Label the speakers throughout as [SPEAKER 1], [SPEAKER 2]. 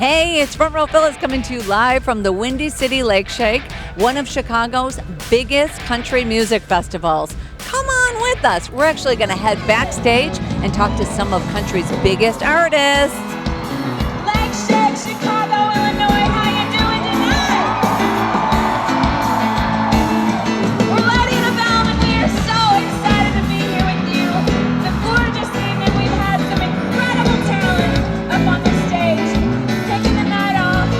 [SPEAKER 1] Hey, it's Front Row Phyllis coming to you live from the Windy City LakeShake, one of Chicago's biggest country music festivals. Come on with us. We're actually going to head backstage and talk to some of country's biggest artists.
[SPEAKER 2] LakeShake, Chicago, Illinois, how you doing tonight? We're lighting a bell and we are so excited to be here with you. The gorgeous evening, we've had some incredible talent up on the stage, taking the night off.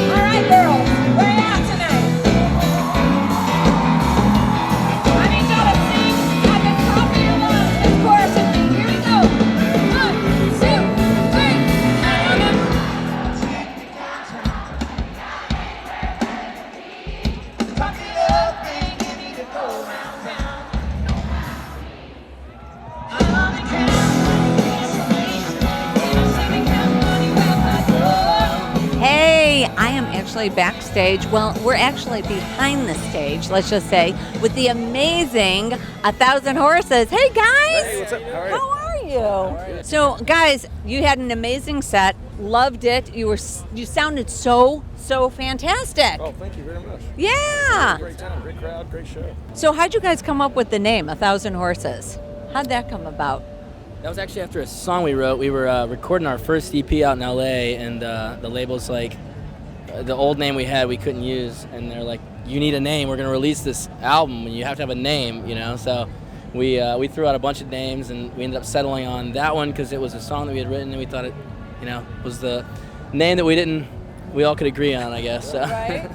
[SPEAKER 2] All right, girls, where are you at tonight? I need y'all to sing at the top of your lungs this chorus with me. Here we go. 1, 2, 3. Pump it up, baby, you need to go round town. I'm on the ground, and I'm saving that money with my door.
[SPEAKER 1] Hey, I am actually backstage. Well, we're actually behind the stage, let's just say, with the amazing 1,000 Horses. Hey, guys.
[SPEAKER 3] Hey, what's up?
[SPEAKER 1] How are you? So, guys, you had an amazing set. Loved it. You sounded so fantastic.
[SPEAKER 3] Oh, thank you very much.
[SPEAKER 1] Yeah.
[SPEAKER 3] Great time, great crowd, great show.
[SPEAKER 1] So, how'd you guys come up with the name 1,000 Horses? How'd that come about?
[SPEAKER 4] That was actually after a song we wrote. We were recording our first EP out in LA, and the label's like, the old name we had we couldn't use, and they're like, you need a name. We're gonna release this album, and you have to have a name, you know. So we threw out a bunch of names, and we ended up settling on that one because it was a song that we had written, and we thought it, you know, was the name that we all could agree on, I guess. So.
[SPEAKER 1] Right.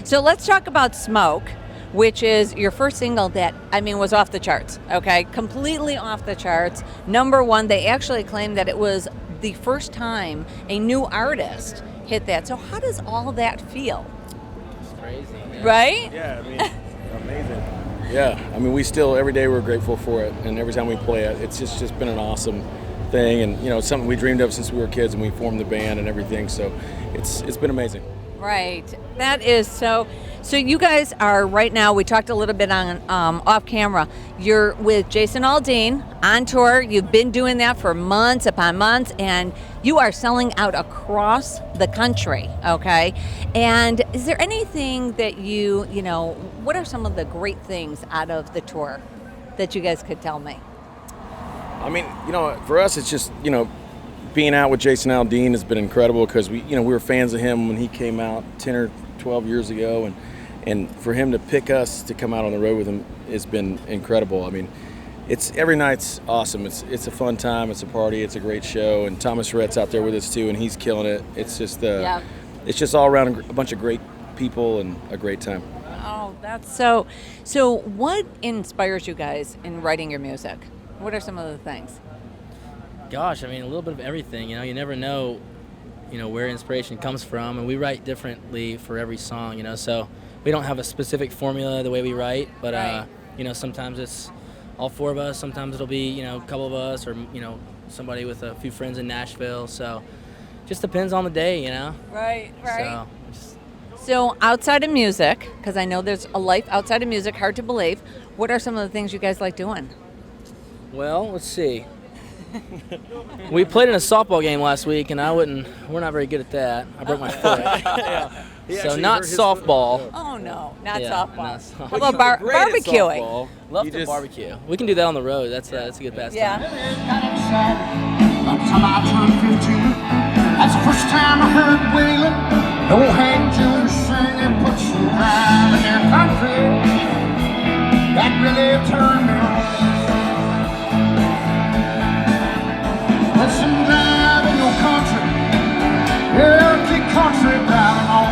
[SPEAKER 1] So let's talk about Smoke, which is your first single that, was off the charts, okay? Completely off the charts. #1, they actually claimed that it was the first time a new artist hit that. So how does all that feel?
[SPEAKER 4] It's crazy. Yeah.
[SPEAKER 1] Right?
[SPEAKER 3] Yeah, amazing. Yeah, we still, every day we're grateful for it, and every time we play it, it's just been an awesome thing, and it's something we dreamed of since we were kids and we formed the band and everything, so it's been amazing.
[SPEAKER 1] Right. That is so you guys are right now, we talked a little bit on off camera, you're with Jason Aldean on tour. You've been doing that for months upon months, and you are selling out across the country, okay? And is there anything that what are some of the great things out of the tour that you guys could tell me?
[SPEAKER 3] For us, it's just, being out with Jason Aldean has been incredible because we were fans of him when he came out 10 or 12 years ago, and for him to pick us to come out on the road with him has been incredible. It's every night's awesome. It's a fun time. It's a party. It's a great show, and Thomas Rhett's out there with us too, and he's killing it. It's just it's just all around a bunch of great people and a great time.
[SPEAKER 1] Oh, that's so. So, what inspires you guys in writing your music? What are some of the things?
[SPEAKER 4] Gosh, a little bit of everything. You never know, where inspiration comes from, and we write differently for every song. So we don't have a specific formula the way we write, but
[SPEAKER 1] right.
[SPEAKER 4] Sometimes it's all four of us. Sometimes it'll be a couple of us, or somebody with a few friends in Nashville. So just depends on the day,
[SPEAKER 1] Right.
[SPEAKER 4] So
[SPEAKER 1] So outside of music, because I know there's a life outside of music, hard to believe. What are some of the things you guys like doing?
[SPEAKER 4] well, let's see. We played in a softball game last week, and we're not very good at that. I broke my foot. So not softball.
[SPEAKER 1] Oh no, not
[SPEAKER 4] Yeah,
[SPEAKER 1] softball.
[SPEAKER 4] not softball.
[SPEAKER 1] How about barbecuing?
[SPEAKER 4] Love to barbecue. We can do that on the road. That's a good pastime.
[SPEAKER 1] Yeah.
[SPEAKER 5] Until I turned 15, that's the first time I heard wailing. No Hank Jr. singing, put some pride in their country. That really turned me on. Put some drive in your country. Yeah, keep country driving on.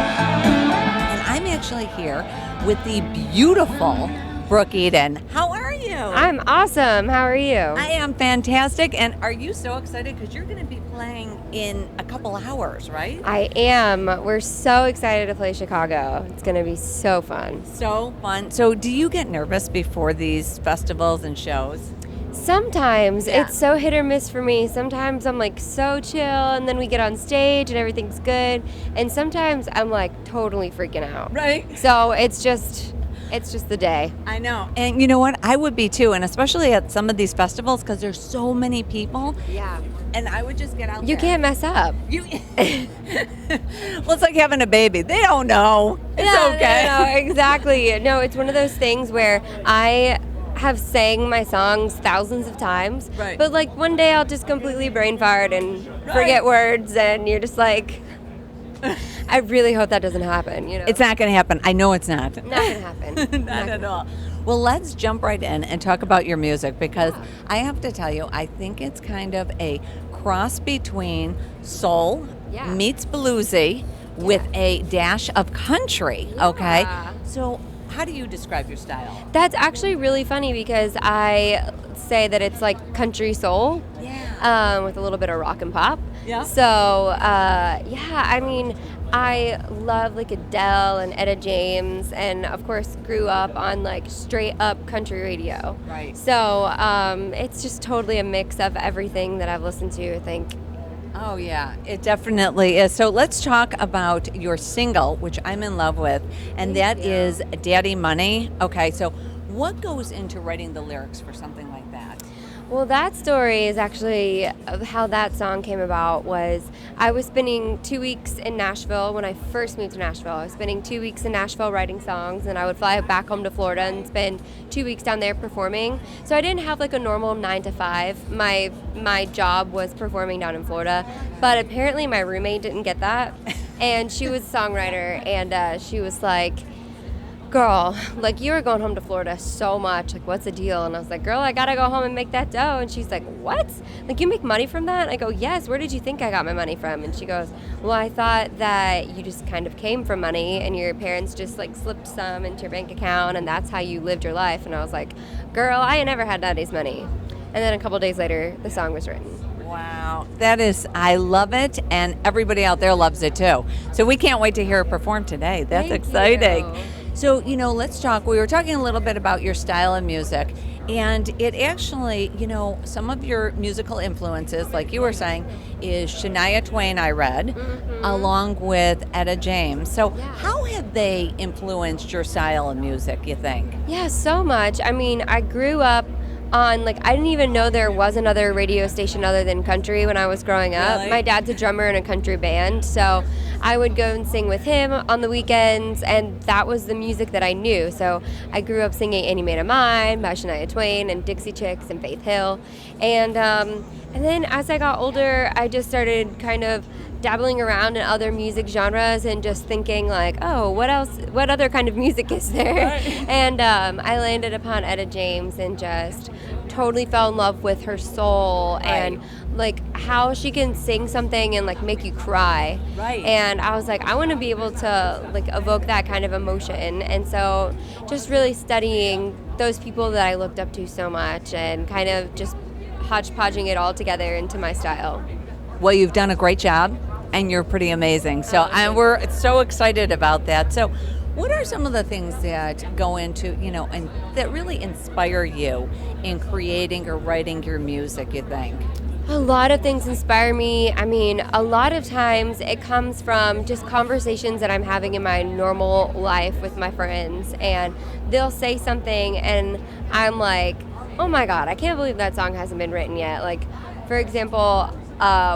[SPEAKER 1] And I'm actually here with the beautiful Brooke Eden. How are you?
[SPEAKER 6] I'm awesome. How are you?
[SPEAKER 1] I am fantastic. And are you so excited? Because you're going to be playing in a couple hours, right?
[SPEAKER 6] I am. We're so excited to play Chicago. It's going to be so fun.
[SPEAKER 1] So fun. So do you get nervous before these festivals and shows?
[SPEAKER 6] Sometimes
[SPEAKER 1] Yeah.
[SPEAKER 6] it's so hit or miss for me. Sometimes I'm like so chill, and then we get on stage and everything's good. And sometimes I'm like totally freaking out.
[SPEAKER 1] Right.
[SPEAKER 6] So it's just It's just the day.
[SPEAKER 1] I know. And you know what? I would be too. And especially at some of these festivals because there's so many people.
[SPEAKER 6] Yeah.
[SPEAKER 1] And I would just get out
[SPEAKER 6] You
[SPEAKER 1] there.
[SPEAKER 6] can't mess up.
[SPEAKER 1] You, well, it's like having a baby. They don't know. It's okay.
[SPEAKER 6] No, exactly. No, it's one of those things where I have sang my songs thousands of times.
[SPEAKER 1] Right.
[SPEAKER 6] But like one day I'll just completely brain fart and forget words, and you're just like, I really hope that doesn't happen. You know,
[SPEAKER 1] It's not going to happen. I know it's not.
[SPEAKER 6] not gonna happen.
[SPEAKER 1] Not at all. Well, let's jump right in and talk about your music because I have to tell you, I think it's kind of a cross between soul
[SPEAKER 6] Yeah.
[SPEAKER 1] meets bluesy with a dash of country. Okay.
[SPEAKER 6] Yeah.
[SPEAKER 1] So, how do you describe your style?
[SPEAKER 6] That's actually really funny because I say that it's like country soul. With a little bit of rock and pop.
[SPEAKER 1] Yeah.
[SPEAKER 6] So, yeah, I mean, I love like Adele and Etta James, and of course grew up on like straight up country radio.
[SPEAKER 1] Right.
[SPEAKER 6] So, it's just totally a mix of everything that I've listened to, I think.
[SPEAKER 1] Oh, yeah, it definitely is. So let's talk about your single, which I'm in love with, and that is Daddy Money. Okay, so what goes into writing the lyrics for something like that?
[SPEAKER 6] Well, that story is actually of how that song came about. Was I was spending 2 weeks in Nashville when I first moved to Nashville. I was spending 2 weeks in Nashville writing songs, and I would fly back home to Florida and spend 2 weeks down there performing. So I didn't have like a normal 9 to 5. My job was performing down in Florida, but apparently my roommate didn't get that, and she was a songwriter, and she was like, girl, like you were going home to Florida so much, like what's the deal? And I was like, girl, I gotta go home and make that dough. And she's like, what? Like you make money from that? And I go, yes, where did you think I got my money from? And she goes, well, I thought that you just kind of came from money and your parents just like slipped some into your bank account and that's how you lived your life. And I was like, girl, I ain't never had daddy's money. And then a couple days later, the song was written.
[SPEAKER 1] Wow, I love it, and everybody out there loves it too. So we can't wait to hear it perform today. That's
[SPEAKER 6] Thank
[SPEAKER 1] exciting.
[SPEAKER 6] you.
[SPEAKER 1] So, let's talk. We were talking a little bit about your style of music, and it actually, some of your musical influences, like you were saying, is Shania Twain, I read, along with Etta James. So, how have they influenced your style of music, you think?
[SPEAKER 6] Yeah, so much. I mean, I grew up on, like, I didn't even know there was another radio station other than country when I was growing up.
[SPEAKER 1] Really?
[SPEAKER 6] My dad's a drummer in a country band, so I would go and sing with him on the weekends, and that was the music that I knew. So I grew up singing Any Man of Mine by Shania Twain and Dixie Chicks and Faith Hill. And then as I got older, I just started kind of dabbling around in other music genres and just thinking like, oh, what other kind of music is there? Right. And I landed upon Etta James and just totally fell in love with her soul and like how she can sing something and like make you cry.
[SPEAKER 1] Right.
[SPEAKER 6] And I was like, I want to be able to like evoke that kind of emotion. And so just really studying those people that I looked up to so much and kind of just hodgepodging it all together into my style.
[SPEAKER 1] Well, you've done a great job, and you're pretty amazing. So we're so excited about that. So what are some of the things that go into, and that really inspire you in creating or writing your music, you think?
[SPEAKER 6] A lot of things inspire me. I mean, a lot of times it comes from just conversations that I'm having in my normal life with my friends, and they'll say something and I'm like, oh my God, I can't believe that song hasn't been written yet. Like, for example,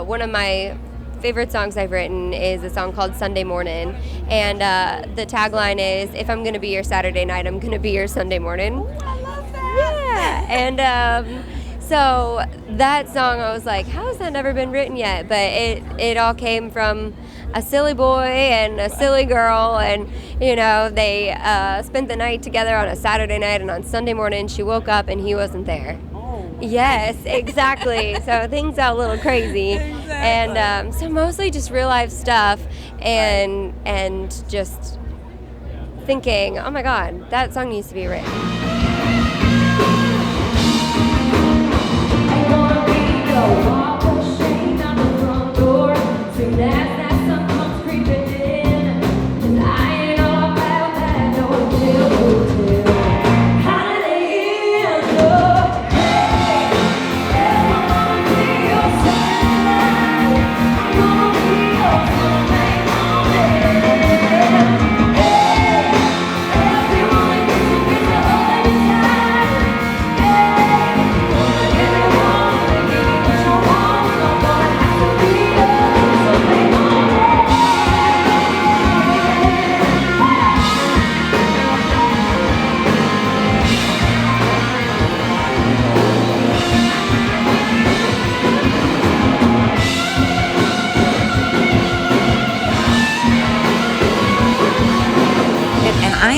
[SPEAKER 6] one of my favorite songs I've written is a song called Sunday Morning, and the tagline is, if I'm gonna be your Saturday night, I'm gonna be your Sunday morning.
[SPEAKER 1] Ooh, I love that.
[SPEAKER 6] Yeah, and so that song, I was like, how has that never been written yet? But it all came from a silly boy and a silly girl, and they spent the night together on a Saturday night, and on Sunday morning she woke up and he wasn't there. Yes, exactly. So things got a little crazy.
[SPEAKER 1] Exactly.
[SPEAKER 6] And so mostly just real life stuff and just thinking, oh my God, that song needs to be written.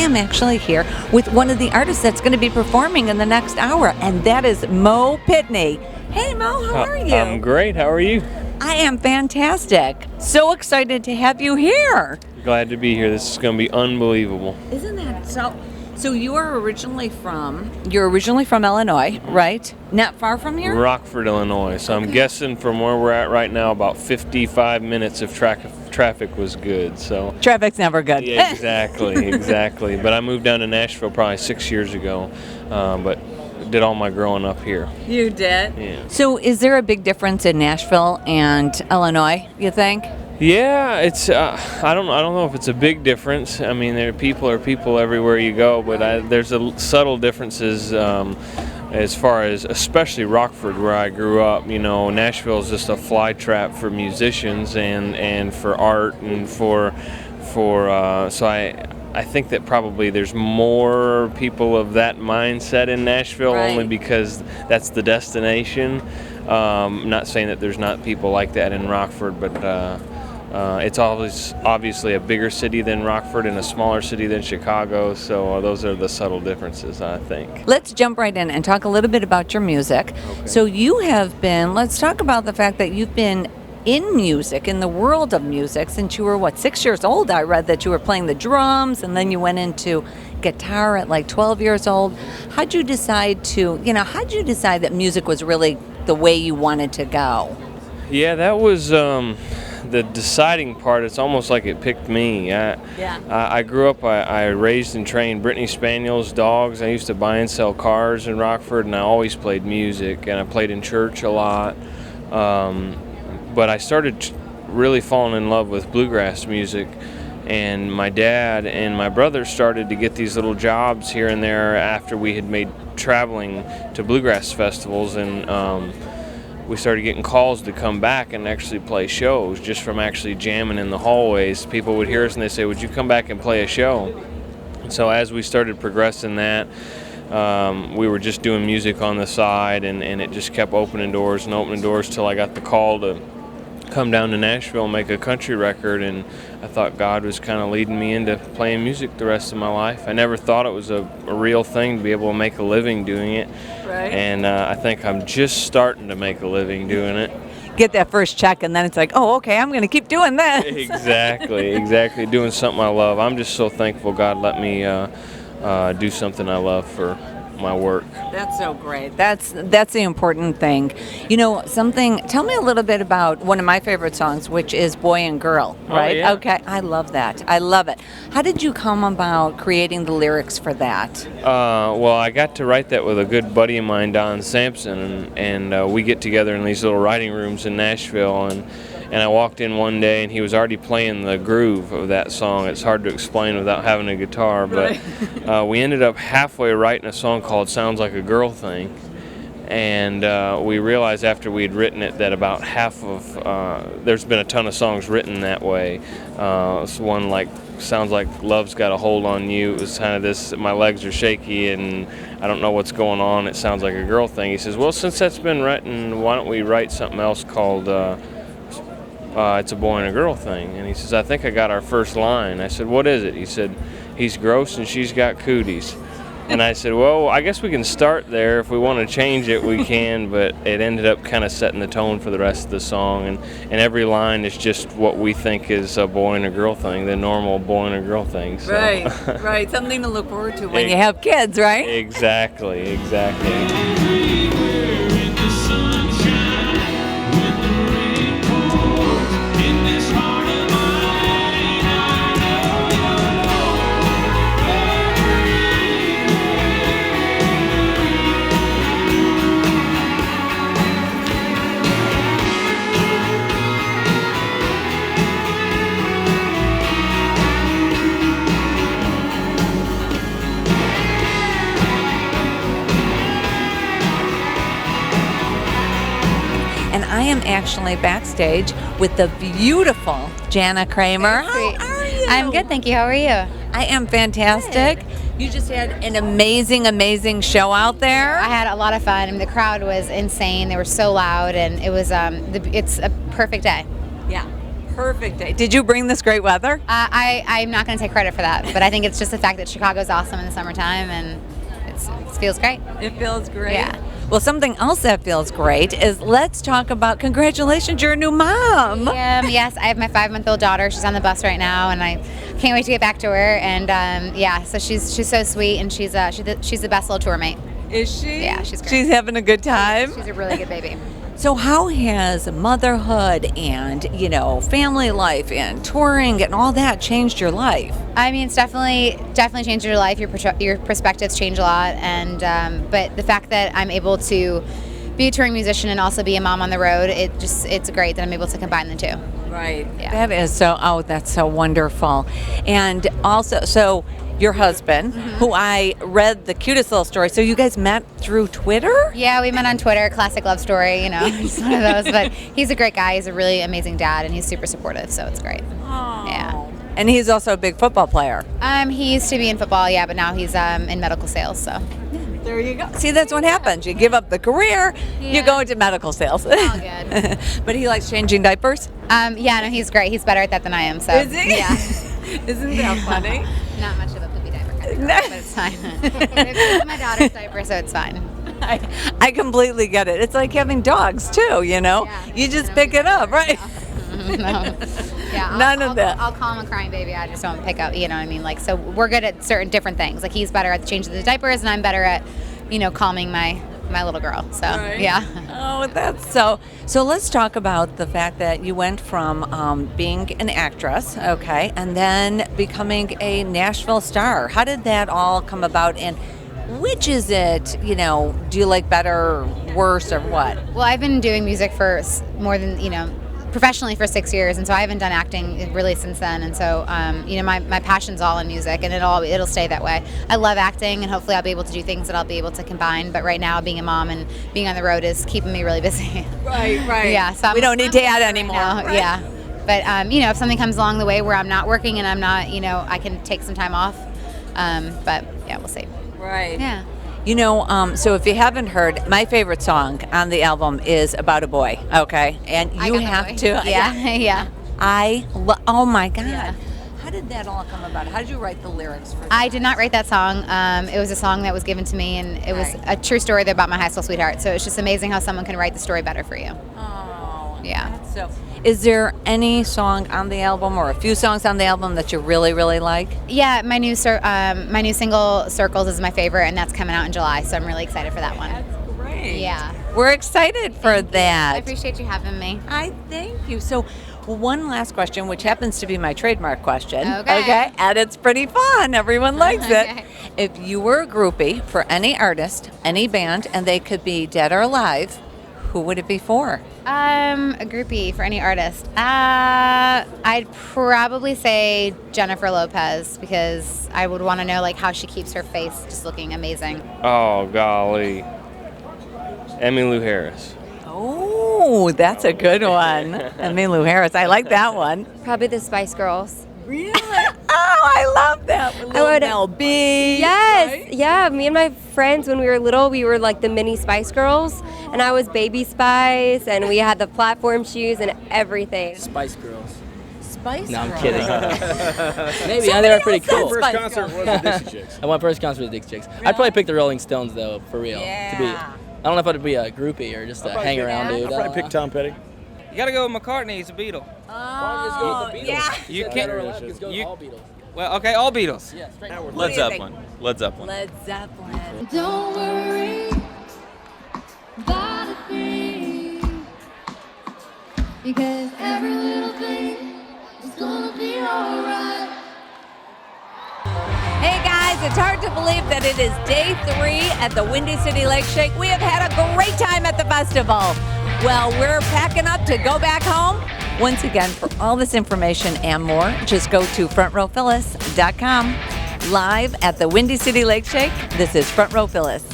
[SPEAKER 1] am actually here with one of the artists that's going to be performing in the next hour, and that is Mo Pitney. Hey Mo, how are you?
[SPEAKER 7] I'm great. How are you?
[SPEAKER 1] I am fantastic. So excited to have you here.
[SPEAKER 7] Glad to be here. This is going to be unbelievable.
[SPEAKER 1] Isn't that so? So you're originally from Illinois, right? Not far from here?
[SPEAKER 7] Rockford, Illinois. So I'm guessing from where we're at right now, about 55 minutes if traffic was good. So
[SPEAKER 1] Traffic's never good.
[SPEAKER 7] yeah, exactly. But I moved down to Nashville probably 6 years ago, but did all my growing up here.
[SPEAKER 1] You did?
[SPEAKER 7] Yeah.
[SPEAKER 1] So is there a big difference in Nashville and Illinois, you think?
[SPEAKER 7] Yeah, it's I don't know if it's a big difference. I mean, there are people everywhere you go, but there's subtle differences as far as especially Rockford, where I grew up. You know, Nashville is just a fly trap for musicians and for art and for so I think that probably there's more people of that mindset in Nashville,
[SPEAKER 1] Right.
[SPEAKER 7] only because that's the destination. Not saying that there's not people like that in Rockford, but it's always obviously a bigger city than Rockford and a smaller city than Chicago, so those are the subtle differences, I think.
[SPEAKER 1] Let's jump right in and talk a little bit about your music.
[SPEAKER 7] Okay.
[SPEAKER 1] So let's talk about the fact that you've been in music, in the world of music, since you were, 6 years old? I read that you were playing the drums, and then you went into guitar at like 12 years old. How'd you decide that music was really the way you wanted to go?
[SPEAKER 7] Yeah, that was the deciding part. It's almost like it picked me. I grew up, I raised and trained Brittany Spaniels, dogs. I used to buy and sell cars in Rockford, and I always played music, and I played in church a lot. But I started really falling in love with bluegrass music, and my dad and my brother started to get these little jobs here and there after we had made traveling to bluegrass festivals, and we started getting calls to come back and actually play shows just from actually jamming in the hallways. People would hear us and they say, "Would you come back and play a show?" And so as we started progressing that, we were just doing music on the side, and it just kept opening doors till I got the call to come down to Nashville and make a country record, and I thought God was kind of leading me into playing music the rest of my life. I never thought it was a real thing to be able to make a living doing it,
[SPEAKER 1] Right.
[SPEAKER 7] and I think I'm just starting to make a living doing it.
[SPEAKER 1] Get that first check, and then it's like, oh, okay, I'm going to keep doing this.
[SPEAKER 7] Exactly, doing something I love. I'm just so thankful God let me do something I love for my work.
[SPEAKER 1] That's so great. That's the important thing. Tell me a little bit about one of my favorite songs, which is Boy and Girl, right?
[SPEAKER 7] Oh, yeah.
[SPEAKER 1] Okay, I love that. I love it. How did you come about creating the lyrics for that?
[SPEAKER 7] Well, I got to write that with a good buddy of mine, Don Sampson, and we get together in these little writing rooms in Nashville, and I walked in one day and he was already playing the groove of that song. It's hard to explain without having a guitar, but we ended up halfway writing a song called Sounds Like a Girl Thing, and we realized after we had written it that about half of, there's been a ton of songs written that way. It's one like Sounds Like Love's Got a Hold on You. It was kind of this, my legs are shaky and I don't know what's going on. It sounds like a girl thing. He says, well, since that's been written, why don't we write something else called It's a Boy and a Girl Thing. And he says, I think I got our first line. I said, what is it? He said, he's gross and she's got cooties. And I said, well, I guess we can start there. If we want to change it, we can. But it ended up kind of setting the tone for the rest of the song. And every line is just what we think is a boy and a girl thing, the normal boy and a girl thing. So.
[SPEAKER 1] Right. Something to look forward to when you have kids, right?
[SPEAKER 7] Exactly.
[SPEAKER 1] And I am actually backstage with the beautiful Jana Kramer.
[SPEAKER 8] Very sweet.
[SPEAKER 1] How are you?
[SPEAKER 8] I'm good, thank you. How are you?
[SPEAKER 1] I am fantastic. You just had an amazing show out there.
[SPEAKER 8] I had a lot of fun. I mean, the crowd was insane. They were so loud, and it was it's a perfect day.
[SPEAKER 1] Yeah, Perfect day. Did you bring this great weather?
[SPEAKER 8] I'm not going to take credit for that, but I think it's just the fact that Chicago's awesome in the summertime, and it feels great.
[SPEAKER 1] It feels great.
[SPEAKER 8] Yeah.
[SPEAKER 1] Well, something else that feels great is let's talk about congratulations, you're a new mom.
[SPEAKER 8] Yes, I have my 5-month-old daughter. She's on the bus right now, and I can't wait to get back to her. And so she's so sweet, and she's the best little tour mate.
[SPEAKER 1] Is she?
[SPEAKER 8] Yeah, she's great.
[SPEAKER 1] She's having a good time.
[SPEAKER 8] She's a really good baby.
[SPEAKER 1] So how has motherhood and, family life and touring and all that changed your life?
[SPEAKER 8] I mean, it's definitely changed your life. Your perspectives change a lot, and but the fact that I'm able to be a touring musician and also be a mom on the road, it's great that I'm able to combine the two.
[SPEAKER 1] Right.
[SPEAKER 8] Yeah.
[SPEAKER 1] That is that's so wonderful. And also, so your husband, who I read the cutest little story. So you guys met through Twitter?
[SPEAKER 8] Yeah, we met on Twitter. Classic love story, just one of those. But he's a great guy. He's a really amazing dad, and he's super supportive. So it's great.
[SPEAKER 1] Oh.
[SPEAKER 8] Yeah.
[SPEAKER 1] And he's also a big football player.
[SPEAKER 8] He used to be in football, yeah, but now he's in medical sales. So
[SPEAKER 1] There you go. See, that's what happens. You give up the career, you go into medical sales.
[SPEAKER 8] all good.
[SPEAKER 1] But he likes changing diapers?
[SPEAKER 8] Yeah, no, he's great. He's better at that than I am. So
[SPEAKER 1] Is he?
[SPEAKER 8] Yeah.
[SPEAKER 1] Isn't that funny?
[SPEAKER 8] Not much of a poopy diaper kind of girl, but it's fine. It's my daughter's diaper, so it's fine.
[SPEAKER 1] I completely get it. It's like having dogs too,
[SPEAKER 8] Yeah,
[SPEAKER 1] you just pick it up, right?
[SPEAKER 8] No. Yeah,
[SPEAKER 1] None of that.
[SPEAKER 8] I'll call him a crying baby. I just don't pick up, you know what I mean? Like, so we're good at certain different things. Like, he's better at changing the diapers, and I'm better at, calming my little girl. So,
[SPEAKER 1] Right.
[SPEAKER 8] yeah.
[SPEAKER 1] Oh, that's so. So let's talk about the fact that you went from being an actress, okay, and then becoming a Nashville star. How did that all come about, and which is it? Do you like better, or worse, or what?
[SPEAKER 8] Well, I've been doing music for more than, professionally for 6 years, and so I haven't done acting really since then. And so, my passion's all in music, and it'll stay that way. I love acting, and hopefully I'll be able to do things that I'll be able to combine. But right now, being a mom and being on the road is keeping me really busy.
[SPEAKER 1] Right.
[SPEAKER 8] Yeah, so
[SPEAKER 1] we don't need to add anymore.
[SPEAKER 8] Now,
[SPEAKER 1] right?
[SPEAKER 8] Yeah, but if something comes along the way where I'm not working and I'm not, I can take some time off. But yeah, we'll see.
[SPEAKER 1] Right.
[SPEAKER 8] Yeah.
[SPEAKER 1] So if you haven't heard, my favorite song on the album is About a Boy, okay? And
[SPEAKER 8] I
[SPEAKER 1] you
[SPEAKER 8] got the
[SPEAKER 1] have
[SPEAKER 8] boy.
[SPEAKER 1] to.
[SPEAKER 8] Yeah, yeah.
[SPEAKER 1] Oh my God.
[SPEAKER 8] Yeah.
[SPEAKER 1] How did that all come about? How did you write the lyrics for that?
[SPEAKER 8] I did not write that song. It was a song that was given to me, and it was a true story about my high school sweetheart. So it's just amazing how someone can write the story better for you.
[SPEAKER 1] Oh,
[SPEAKER 8] Yeah.
[SPEAKER 1] that's so. Is there any song on the album or a few songs on the album that you really, really like?
[SPEAKER 8] Yeah, my new single "Circles" is my favorite, and that's coming out in July. So I'm really excited for that one.
[SPEAKER 1] That's great.
[SPEAKER 8] Yeah.
[SPEAKER 1] We're excited for that.
[SPEAKER 8] I appreciate you having me.
[SPEAKER 1] I thank you. So, one last question, which happens to be my trademark question.
[SPEAKER 8] Okay.
[SPEAKER 1] And it's pretty fun. Everyone likes
[SPEAKER 8] Okay.
[SPEAKER 1] it. If you were a groupie for any artist, any band, and they could be dead or alive, who would it be for?
[SPEAKER 8] A groupie for any artist. I'd probably say Jennifer Lopez, because I would want to know how she keeps her face just looking amazing.
[SPEAKER 7] Oh, golly. Emmylou Harris.
[SPEAKER 1] Oh, that's a good one. Emmylou Harris. I like that one.
[SPEAKER 6] Probably the Spice Girls.
[SPEAKER 1] Really? Oh, I love that. With little
[SPEAKER 6] would-
[SPEAKER 1] Mel B.
[SPEAKER 6] Yes,
[SPEAKER 1] right?
[SPEAKER 6] yeah. Me and my friends, when we were little, we were like the mini Spice Girls, and I was Baby Spice, and we had the platform shoes and everything.
[SPEAKER 4] Spice Girls.
[SPEAKER 1] Spice
[SPEAKER 4] No, I'm
[SPEAKER 1] Girls.
[SPEAKER 4] kidding. Maybe they were pretty cool.
[SPEAKER 3] First
[SPEAKER 1] Spice
[SPEAKER 3] concert
[SPEAKER 1] Girls.
[SPEAKER 3] was the Dixie Chicks.
[SPEAKER 4] My first concert was Dixie Chicks. I'd probably pick the Rolling Stones though, for real.
[SPEAKER 1] Yeah.
[SPEAKER 4] I don't know if I'd be a groupie or just a hang around dude.
[SPEAKER 3] I'll probably pick Tom Petty.
[SPEAKER 9] You gotta go with McCartney. He's a Beatle.
[SPEAKER 1] Oh, yeah.
[SPEAKER 9] You
[SPEAKER 3] Yeah,
[SPEAKER 9] can't.
[SPEAKER 3] I really should.
[SPEAKER 9] You-
[SPEAKER 4] all Beatles.
[SPEAKER 9] Well, okay, all Beatles.
[SPEAKER 4] Yeah, straight.
[SPEAKER 1] What
[SPEAKER 10] Led
[SPEAKER 1] do you think?
[SPEAKER 10] Zeppelin. Led Zeppelin.
[SPEAKER 1] Led Zeppelin.
[SPEAKER 2] Don't worry about a thing, because every little thing is gonna be alright.
[SPEAKER 1] Hey guys, it's hard to believe that it is day 3 at the Windy City LakeShake. We have had a great time at the festival. Well, we're packing up to go back home. Once again, for all this information and more, just go to frontrowphyllis.com. Live at the Windy City LakeShake, this is Front Row Phyllis.